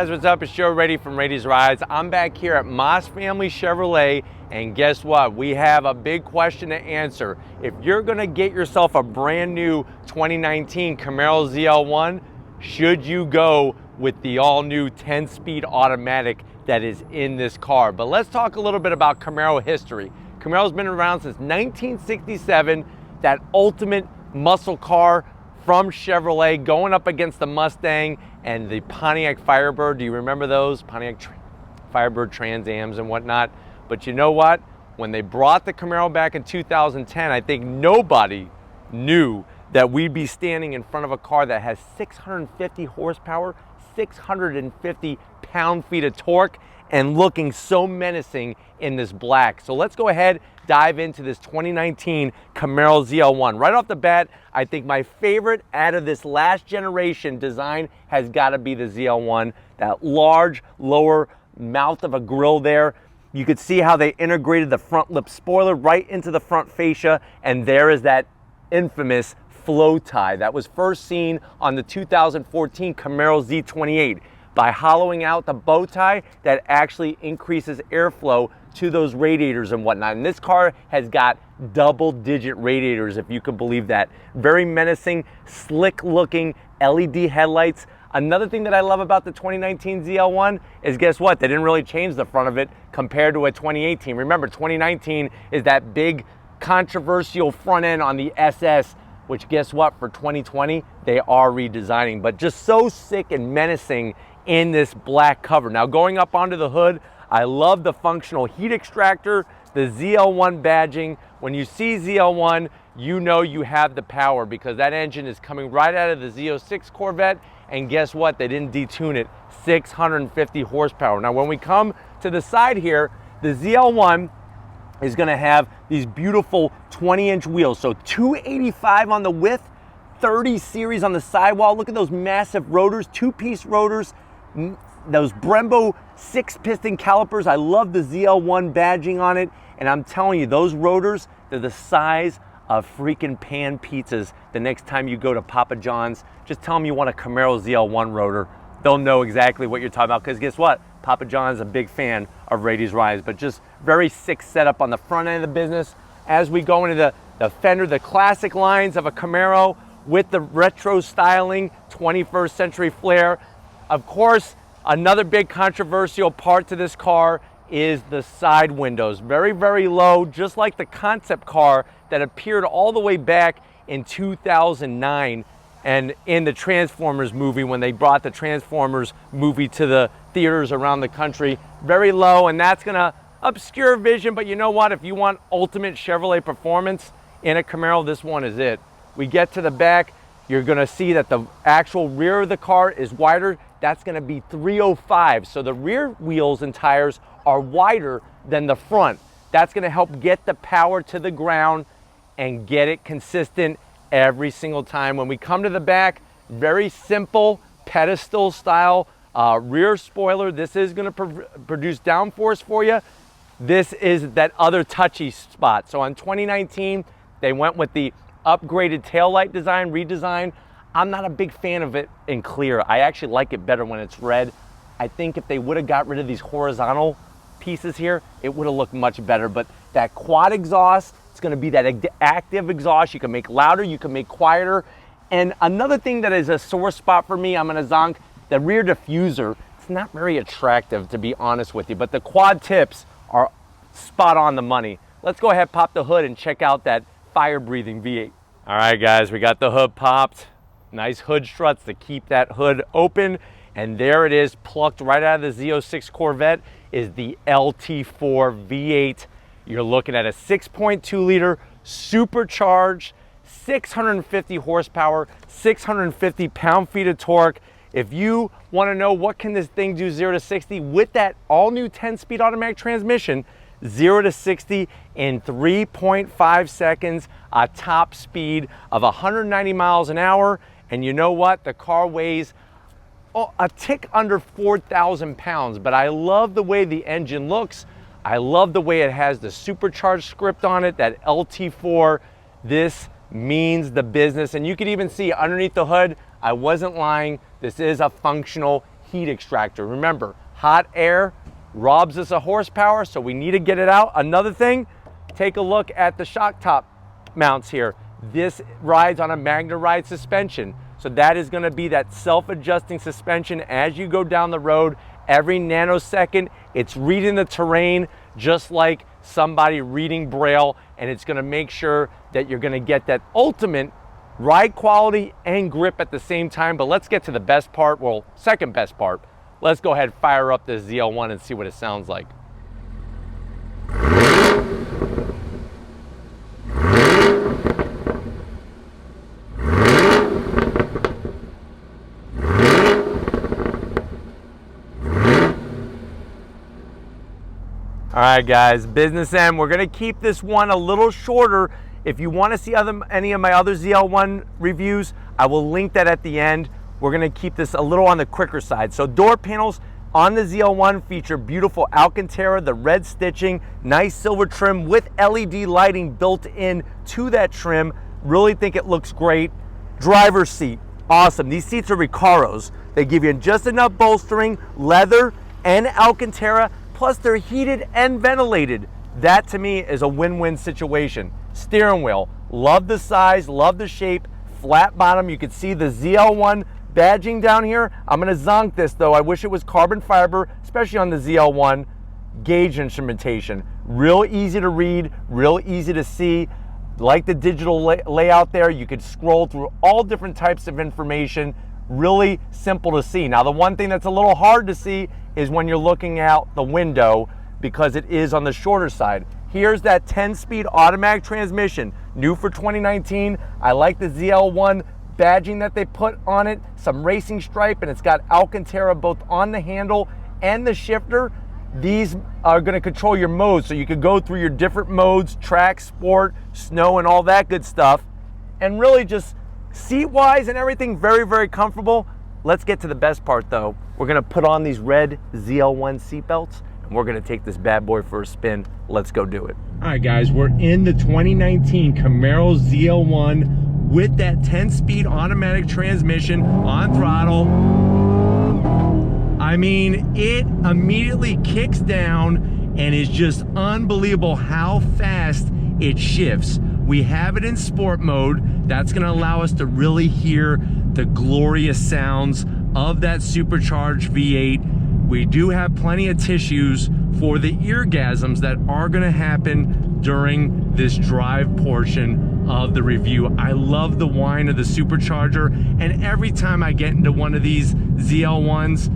guys, what's up? It's Joe Ready from Rady's Rides. I'm back here at Moss Family Chevrolet, and guess what? We have a big question to answer. If you're gonna get yourself a brand new 2019 Camaro ZL1, should you go with the all-new 10-speed automatic that is in this car? But let's talk a little bit about Camaro history. Camaro's been around since 1967, that ultimate muscle car from Chevrolet, going up against the Mustang and the Pontiac Firebird. Do you remember those? Pontiac Firebird Trans Ams and whatnot. But you know what? When they brought the Camaro back in 2010, I think nobody knew that we'd be standing in front of a car that has 650 horsepower, 650 pound-feet of torque, and looking so menacing in this black. So let's go ahead, dive into this 2019 Camaro ZL1. Right off the bat, I think my favorite out of this last generation design has got to be the ZL1. That large lower mouth of a grille there. You could see how they integrated the front lip spoiler right into the front fascia, and there is that infamous flow tie that was first seen on the 2014 Camaro Z28. By hollowing out the bow tie, that actually increases airflow to those radiators and whatnot. And this car has got double-digit radiators, if you can believe that. Very menacing, slick-looking LED headlights. Another thing that I love about the 2019 ZL1 is, guess what? They didn't really change the front of it compared to a 2018. Remember, 2019 is that big controversial front end on the SS, which, guess what? For 2020, they are redesigning. But just so sick and menacing in this black cover. Now, going up onto the hood, I love the functional heat extractor, the ZL1 badging. When you see ZL1, you know you have the power, because that engine is coming right out of the Z06 Corvette, and guess what? They didn't detune it. 650 horsepower. Now, when we come to the side here, the ZL1 is gonna have these beautiful 20-inch wheels. So 285 on the width, 30 series on the sidewall. Look at those massive rotors, two-piece rotors, those Brembo 6-piston calipers. I love the ZL1 badging on it, and I'm telling you, those rotors, they're the size of freaking pan pizzas. The next time you go to Papa John's, just tell them you want a Camaro ZL1 rotor. They'll know exactly what you're talking about, because guess what? Papa John's is a big fan of Rady's Rides. But just very sick setup on the front end of the business. As we go into the fender, the classic lines of a Camaro with the retro styling, 21st century flair. Of course, another big controversial part to this car is the side windows. Very, very low, just like the concept car that appeared all the way back in 2009 and in the Transformers movie, when they brought the Transformers movie to the theaters around the country. Very low, and that's gonna obscure vision, but you know what? If you want ultimate Chevrolet performance in a Camaro, this one is it. We get to the back, you're gonna see that the actual rear of the car is wider. That's gonna be 305. So the rear wheels and tires are wider than the front. That's gonna help get the power to the ground and get it consistent every single time. When we come to the back, very simple pedestal style rear spoiler. This is gonna produce downforce for you. This is that other touchy spot. So on 2019, they went with the upgraded taillight design, redesign. I'm not a big fan of it in clear. I actually like it better when it's red. I think if they would have got rid of these horizontal pieces here, it would have looked much better. But that quad exhaust, it's gonna be that active exhaust. You can make louder, you can make quieter. And another thing that is a sore spot for me, I'm gonna zonk, the rear diffuser. It's not very attractive, to be honest with you, but the quad tips are spot on the money. Let's go ahead, pop the hood, and check out that fire-breathing V8. All right, guys, we got the hood popped. Nice hood struts to keep that hood open. And there it is, plucked right out of the Z06 Corvette, is the LT4 V8. You're looking at a 6.2 liter supercharged, 650 horsepower, 650 pound-feet of torque. If you want to know what can this thing do 0 to 60 with that all-new 10-speed automatic transmission, 0 to 60 in 3.5 seconds, a top speed of 190 miles an hour. And you know what? The car weighs a tick under 4,000 pounds, but I love the way the engine looks. I love the way it has the supercharged script on it, that LT4. This means the business. And you can even see underneath the hood, I wasn't lying, this is a functional heat extractor. Remember, hot air robs us of horsepower, so we need to get it out. Another thing, take a look at the shock top mounts here. This rides on a MagneRide suspension. So that is gonna be that self-adjusting suspension as you go down the road. Every nanosecond, it's reading the terrain just like somebody reading Braille, and it's gonna make sure that you're gonna get that ultimate ride quality and grip at the same time. But let's get to the best part, well, second best part. Let's go ahead and fire up the ZL1 and see what it sounds like. All right, guys, business end. We're gonna keep this one a little shorter. If you wanna see any of my other ZL1 reviews, I will link that at the end. We're gonna keep this a little on the quicker side. So door panels on the ZL1 feature beautiful Alcantara, the red stitching, nice silver trim with LED lighting built in to that trim. Really think it looks great. Driver's seat, awesome. These seats are Recaros. They give you just enough bolstering, leather and Alcantara, plus they're heated and ventilated. That to me is a win-win situation. Steering wheel, love the size, love the shape, flat bottom. You can see the ZL1 badging down here. I'm gonna zonk this though. I wish it was carbon fiber, especially on the ZL1. Gauge instrumentation, real easy to read, real easy to see. Like the digital layout there, you could scroll through all different types of information. Really simple to see. Now the one thing that's a little hard to see is when you're looking out the window because it is on the shorter side. Here's that 10-speed automatic transmission, new for 2019. I like the ZL1 badging that they put on it, some racing stripe, and it's got Alcantara both on the handle and the shifter. These are gonna control your modes, so you could go through your different modes, track, sport, snow, and all that good stuff. And really just seat-wise and everything, very, very comfortable. Let's get to the best part though. We're gonna put on these red ZL1 seatbelts and we're gonna take this bad boy for a spin. Let's go do it. All right guys, we're in the 2019 Camaro ZL1 with that 10-speed automatic transmission on throttle. I mean, it immediately kicks down and is just unbelievable how fast it shifts. We have it in sport mode. That's gonna allow us to really hear the glorious sounds of that supercharged V8. We do have plenty of tissues for the eargasms that are gonna happen during this drive portion of the review. I love the whine of the supercharger, and every time I get into one of these ZL1s,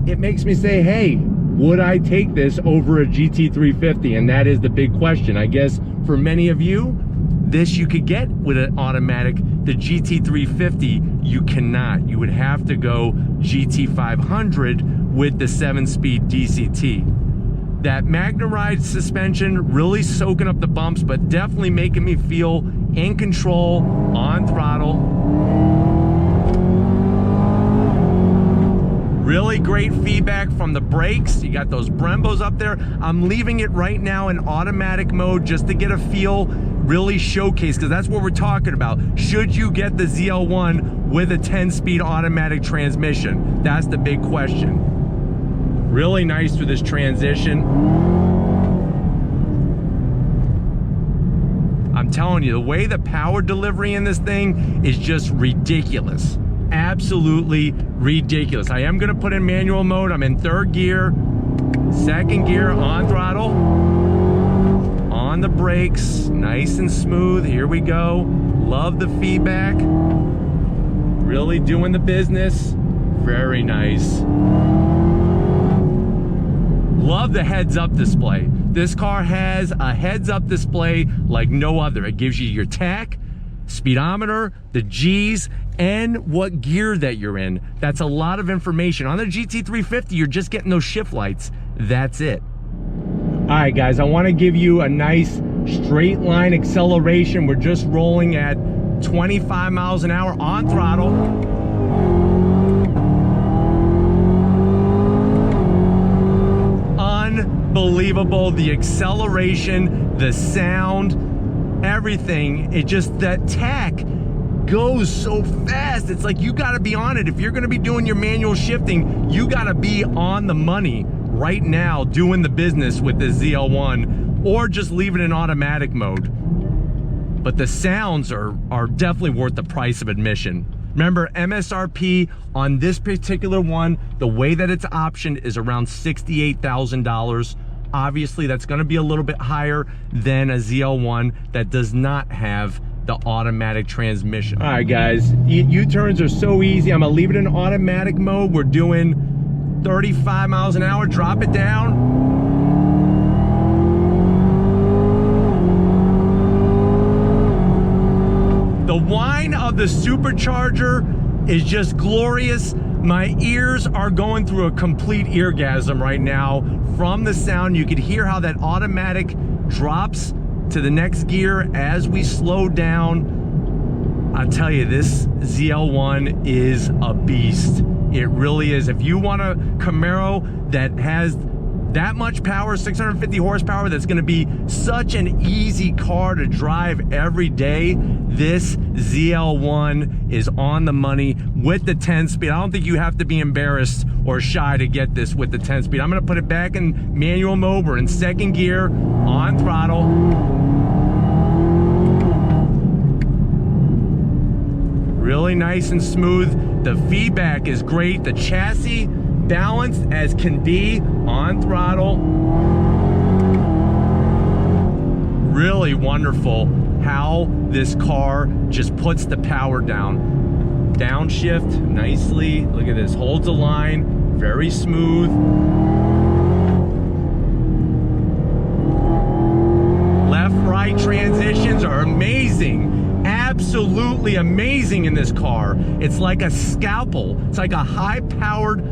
it makes me say, hey, would I take this over a GT350? And that is the big question. I guess for many of you, this you could get with an automatic. The GT350, you cannot. You would have to go GT500 with the 7-speed DCT. That MagneRide suspension really soaking up the bumps, but definitely making me feel in control on throttle. Really great feedback from the brakes. You got those Brembos up there. I'm leaving it right now in automatic mode just to get a feel, really showcase, because that's what we're talking about. Should you get the ZL1 with a 10-speed automatic transmission? That's the big question. Really nice through this transition. I'm telling you, the way the power delivery in this thing is just ridiculous. Absolutely ridiculous. I am gonna put in manual mode. I'm in third gear, second gear on throttle, on the brakes, nice and smooth. Here we go. Love the feedback. Really doing the business. Very nice. Love the heads-up display. This car has a heads-up display like no other. It gives you your tach, speedometer, the G's, and what gear that you're in. That's a lot of information. On the GT350, you're just getting those shift lights. That's it. All right, guys, I want to give you a nice straight line acceleration. We're just rolling at 25 miles an hour on throttle. Unbelievable, the acceleration, the sound, everything. It just, that tach goes so fast. It's like you gotta be on it. If you're gonna be doing your manual shifting, you gotta be on the money right now doing the business with this ZL1, or just leave it in automatic mode. But the sounds are definitely worth the price of admission. Remember, MSRP on this particular one, the way that it's optioned is around $68,000. Obviously, that's gonna be a little bit higher than a ZL1 that does not have the automatic transmission. All right, guys, U-turns are so easy. I'm gonna leave it in automatic mode. We're doing 35 miles an hour, drop it down. The whine of the supercharger is just glorious. My ears are going through a complete eargasm right now from the sound. You could hear how that automatic drops to the next gear as we slow down. I tell you, this ZL1 is a beast. It really is. If you want a Camaro that has that much power, 650 horsepower, that's gonna be such an easy car to drive every day, this ZL1 is on the money with the 10-speed. I don't think you have to be embarrassed or shy to get this with the 10-speed. I'm gonna put it back in manual mode. We're in second gear, on throttle. Really nice and smooth. The feedback is great. The chassis balanced as can be on throttle. Really wonderful how this car just puts the power down. Downshift nicely. Look at this, holds the line, very smooth. Left-right transitions are amazing. Absolutely amazing in this car. It's like a scalpel. It's like a high-powered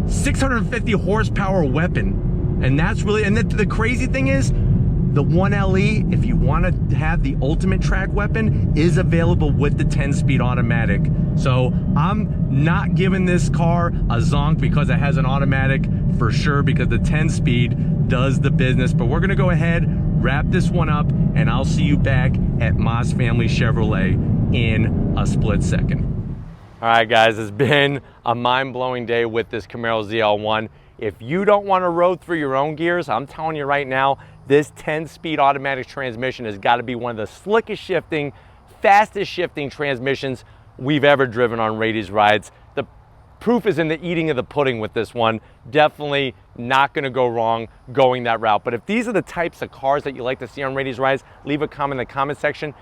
650 horsepower weapon. And that's really, and the crazy thing is, the 1LE, if you want to have the ultimate track weapon, is available with the 10-speed automatic. So I'm not giving this car a zonk because it has an automatic for sure, because the 10-speed does the business. But we're gonna go ahead, wrap this one up, and I'll see you back at Moss Family Chevrolet in a split second. All right, guys, it's been a mind-blowing day with this Camaro ZL1. If you don't want to road through your own gears, I'm telling you right now, this 10-speed automatic transmission has got to be one of the slickest shifting, fastest shifting transmissions we've ever driven on Rady's Rides. The proof is in the eating of the pudding with this one. Definitely not going to go wrong going that route. But if these are the types of cars that you like to see on Rady's Rides, leave a comment in the comment section.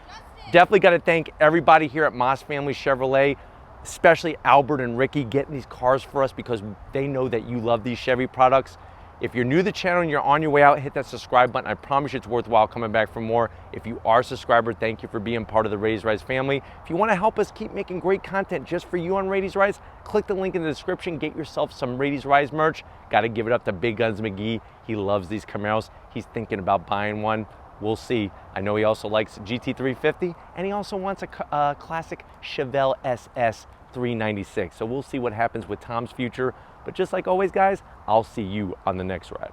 Definitely got to thank everybody here at Moss Family Chevrolet, especially Albert and Ricky, getting these cars for us because they know that you love these Chevy products. If you're new to the channel and you're on your way out, hit that subscribe button. I promise you it's worthwhile coming back for more. If you are a subscriber, thank you for being part of the Rady's Rides family. If you want to help us keep making great content just for you on Rady's Rides, click the link in the description, get yourself some Rady's Rides merch. Got to give it up to Big Guns McGee. He loves these Camaros. He's thinking about buying one. We'll see. I know he also likes GT350, and he also wants a classic Chevelle SS 396. So we'll see what happens with Tom's future. But just like always, guys, I'll see you on the next ride.